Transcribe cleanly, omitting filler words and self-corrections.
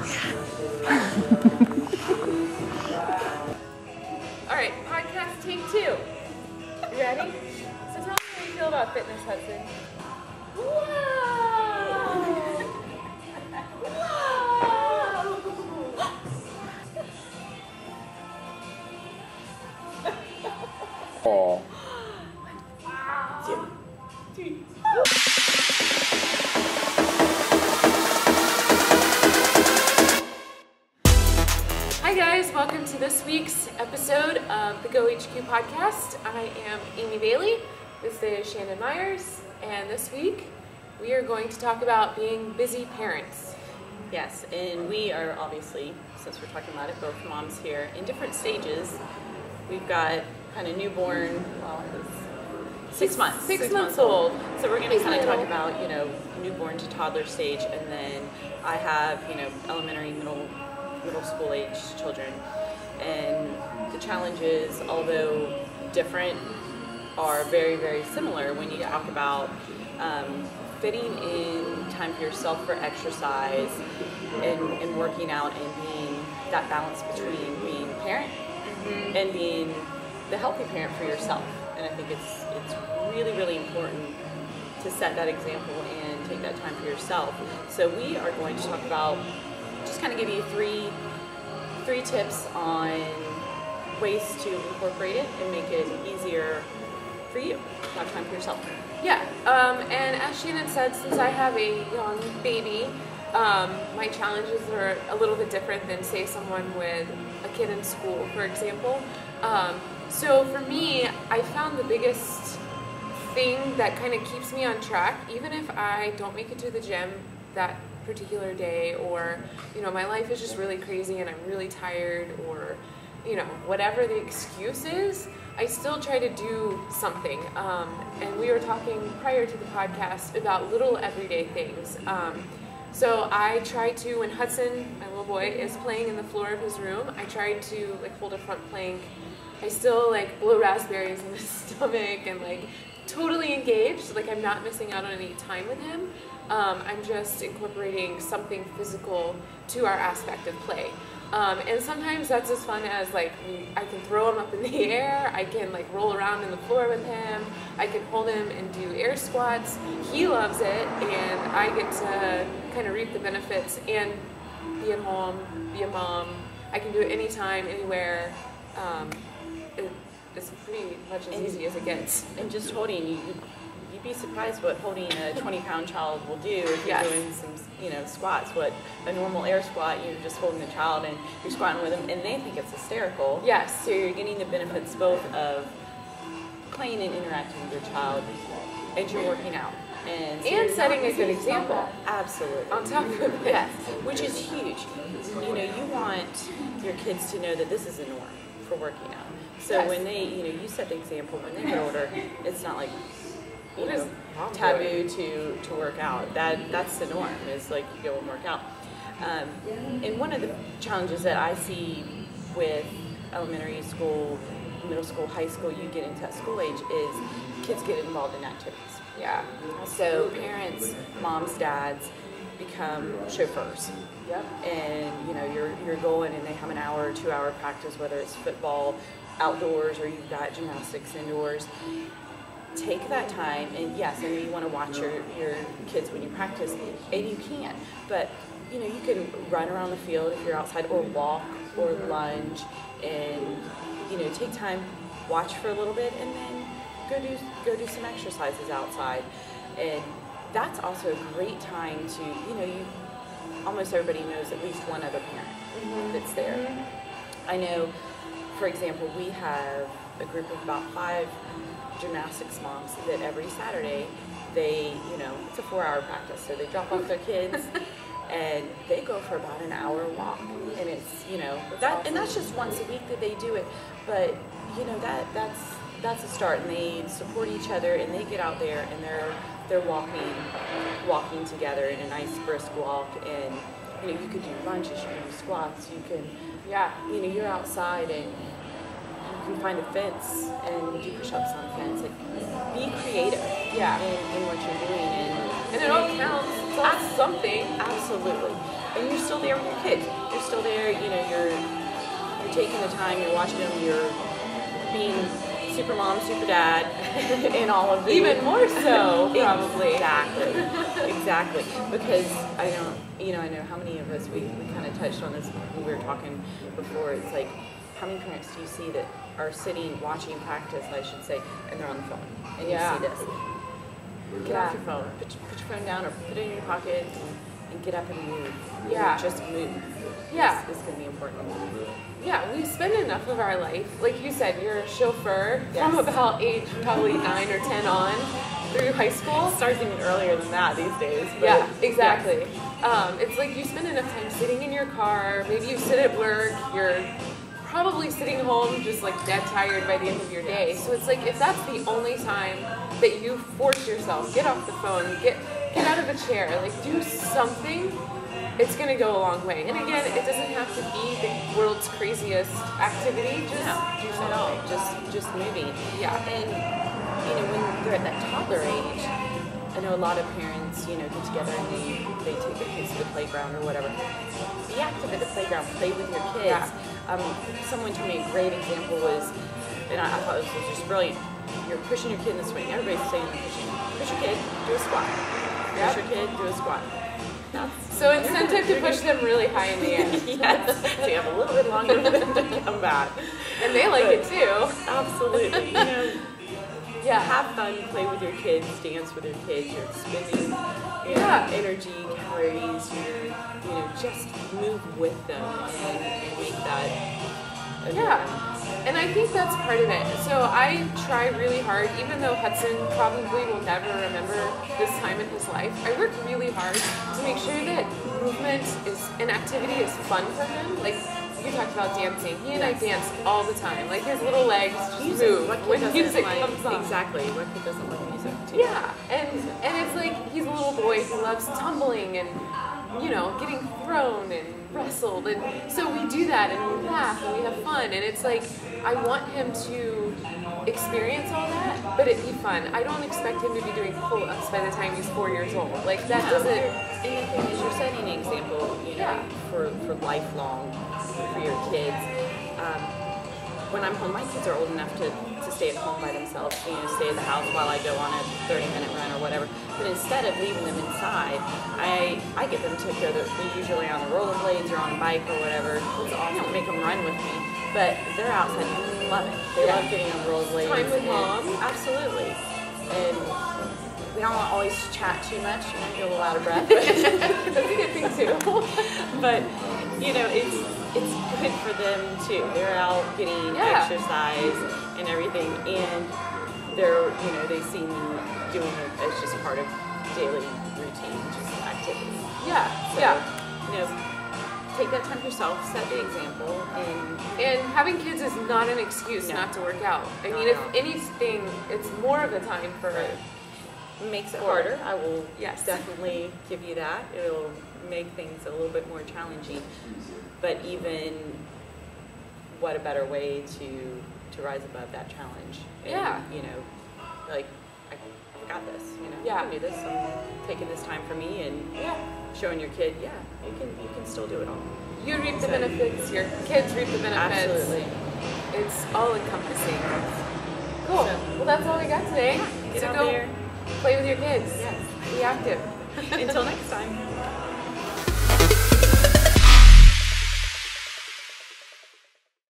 All right, podcast take 2. You ready? So tell me how you feel about fitness, Hudson. Oh. Hi guys, welcome to this week's episode of the Go HQ podcast. I am Amy Bailey. This is Shannon Myers, and this week we are going to talk about being busy parents. Yes, and we are obviously, since we're talking about it, both moms here in different stages. We've got kind of newborn, well, it's 6 months. Six months old. So we're going to kind of talk about, newborn to toddler stage, and then I have, elementary, middle school age children. And the challenges, although different, are very, very similar when you talk about fitting in time for yourself for exercise and working out and being that balance between being a parent and being the healthy parent for yourself. And I think it's really, really important to set that example and take that time for yourself. So we are going to talk about, just kind of give you three tips on ways to incorporate it and make it easier for you to have time for yourself. Yeah, and as Shannon said, since I have a young baby, my challenges are a little bit different than, say, someone with a kid in school, for example. So for me, I found the biggest thing that kind of keeps me on track, even if I don't make it to the gym that particular day, or my life is just really crazy and I'm really tired, or whatever the excuse is, I still try to do something. And we were talking prior to the podcast about little everyday things. So I try to, when Hudson, my little boy, is playing in the floor of his room, I try to hold a front plank. I still blow raspberries in his stomach and totally engaged. I'm not missing out on any time with him. I'm just incorporating something physical to our aspect of play. And sometimes that's as fun as I can throw him up in the air, I can roll around in the floor with him, I can hold him and do air squats. He loves it, and I get to kind of reap the benefits and be at home, be a mom. I can do it anytime, anywhere. It's pretty much as easy as it gets. And just holding, you'd be surprised what holding a 20-pound child will do if you're doing some, squats. What a normal air squat, you're just holding the child and you're squatting with them, and they think it's hysterical. Yes. So you're getting the benefits both of playing and interacting with your child, and you're working out. And setting a good example. Absolutely. On top of it. Yes, which is huge. You want your kids to know that this is a norm for working out. So when they, you set the example when they get older, it's not taboo to work out. That's the norm, is you go and work out. And one of the challenges that I see with elementary school, middle school, high school, you get into that school age, is kids get involved in activities. Yeah. So parents, moms, dads become chauffeurs. Yep. And you're going and they have an hour or 2 hour practice, whether it's football outdoors or you've got gymnastics indoors. Take that time, and yes, I know you want to watch your kids when you practice, and you can, but you can run around the field if you're outside, or walk, or lunge, and take time, watch for a little bit, and then go do some exercises outside. And that's also a great time to, almost everybody knows at least one other parent that's there. I know, for example, we have a group of about 5 gymnastics moms that every Saturday they, it's a 4-hour practice, so they drop off their kids and they go for about an hour walk, and it's, and that's just once a week that they do it, but that's a start, and they support each other, and they get out there and they're walking together in a nice brisk walk, and you could do lunges, you can do squats, you can, you're outside and you can find a fence and do push-ups on the fence. Be creative in what you're doing. And it all counts. It's all something. Absolutely. and you're still there with your kids. You're still there. You know, you're taking the time. You're watching them. You're being super mom, super dad, and all of the Even more so, probably. Exactly. Because I know how many of us we kind of touched on this when we were talking before. It's like, how many parents do you see that are sitting watching practice, I should say, and they're on the phone, and you see this. Get off your phone. Put your phone down, or put it in your pocket, and get up and move. Yeah. Just move. Yeah. This is going to be important. Yeah, we spend enough of our life, like you said, you're a chauffeur from Yes. about age probably 9 or 10 on through high school. It starts even earlier than that these days. But Yeah, exactly. It's like you spend enough time sitting in your car, maybe you sit at work, you're probably sitting home just like dead tired by the end of your day. So it's like, if that's the only time that you force yourself, get off the phone, get out of the chair, like do something, it's going to go a long way. And again, it doesn't have to be the world's craziest activity, just do something. Just moving. Yeah. And, when they're at that toddler age, I know a lot of parents, get together and they take their kids to the playground or whatever. Be active at the playground, play with your kids. Yeah. Someone told me a great example was, and I thought this was just brilliant, you're pushing your kid in the swing. Everybody's saying push your kid, do a squat. Push your kid, do a squat. So incentive to push them really high in the air. Yes, so you have a little bit longer for them to come back. And they like it too. Absolutely. Yeah. Have fun, play with your kids, dance with your kids. You're expending energy, calories. Just move with them and make that. Yeah. And I think that's part of it. So I try really hard, even though Hudson probably will never remember this time in his life, I work really hard to make sure that movement and activity is fun for him. Like, you talked about dancing. He and I dance all the time. Like, his little legs just move when music comes on. Exactly. What kid doesn't like music, too? Yeah. And it's like, he's a little boy who loves tumbling and, getting thrown and wrestled. And so we do that and we laugh and we have fun. And it's like, I want him to experience all that, but it be fun. I don't expect him to be doing pull-ups by the time he's 4 years old. Like, that doesn't... And the thing is, you're setting an example, for lifelong for your kids. When I'm home, my kids are old enough to stay at home by themselves, stay at the house while I go on a 30-minute run or whatever. But instead of leaving them inside, I get them to go, they're usually on the rollerblades or on a bike or whatever. I don't make them run with me, but they're outside and they love it. They love getting on rollerblades. Time with mom. Absolutely. And we don't always chat too much, get a little out of breath. That's a good thing too. But, it's good for them too. They're out getting exercise and everything, and they see me doing it as just part of daily routine, just activity. So, take that time for yourself, set the example, and having kids is not an excuse not to work out. I mean, if anything, it's more of a time for it. Makes it harder. I will definitely give you that. It'll make things a little bit more challenging. But even, what a better way to rise above that challenge. And, like, I got this. I can do this. I'm taking this time for me and showing your kid, you can still do it all. You reap the benefits. Your kids reap the benefits. Absolutely. It's all encompassing. Cool. Well, that's all we got today. Get so out go there. play with your kids. Yes. Be active. Until next time.